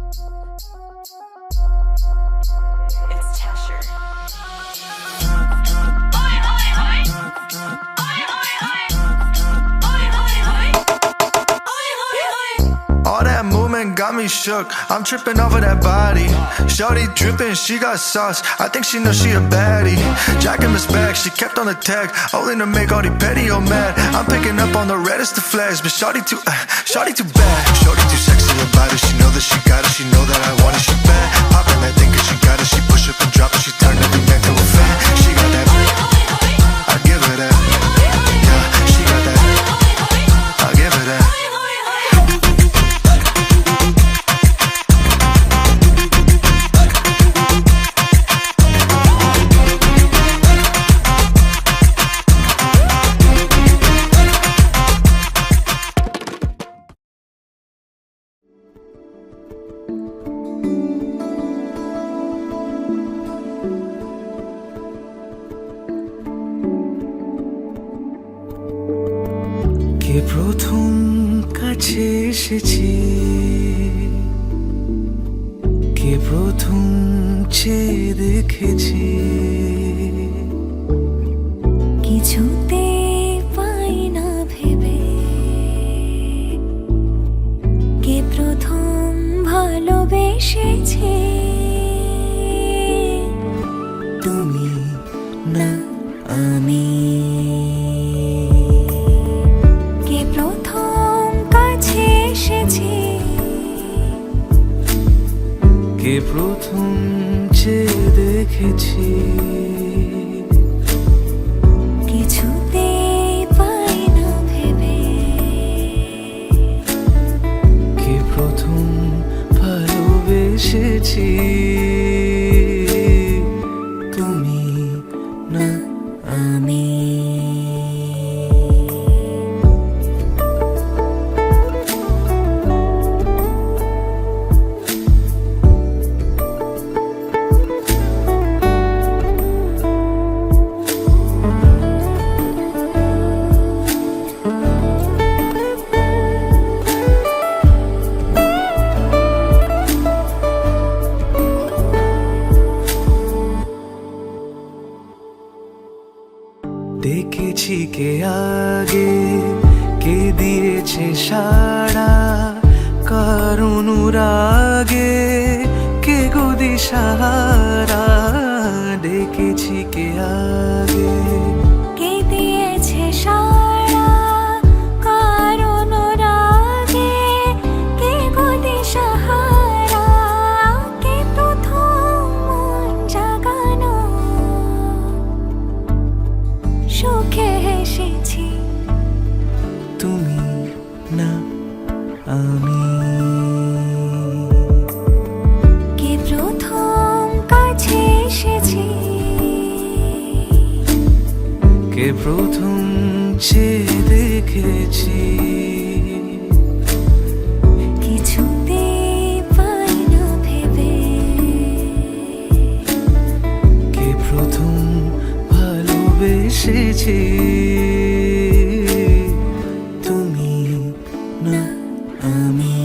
It's Tesher. All that movement got me shook. I'm tripping over that body. Shorty dripping, she got sauce. I think she knows she a baddie. Jacking Miss bag, she kept on the tag, only to make all the petty or mad. I'm picking up on the reddest of flags, but shorty too bad. Shorty too sexy about it. She know that she got it. She know that I want it. She bad. Popping that thing 'cause she got it. She push up and drop it. She turn every man to a fan. She got that. I give her that. Yeah, she got that. I give her that. কে প্রথম কাছে এসেছি, কে প্রথম চেয়ে দেখেছি, কিছুতে পাই না ভেবে, কে প্রথম ভালোবেসেছে, তুমি না আমি। কে প্রথম কাছে এসেছে, কে প্রথম চেয়ে দেখেছি, কিছুতে পাই না ভেবে, কে প্রথম ভালোবেসেছি, তুমি না আমি। দেখেছি কে আগে, কে দিয়েছে সাড়া, কার অনুরাগে কে গো দিশাহারা। দেখেছি কে আগে, কে দিয়েছে সাড়া, কার অনুরাগে কে গো দিশাহারা, কে প্রথম মন জাগানো, সুখে হেসেছি, তুমি না আমি। কে প্রথম কাছে এসেছে, কে প্রথম চেয়ে দেখেছি, কিছুতে পাই না ভেবে, কে প্রথম ভালোবেসেছি, তুমি না আমি।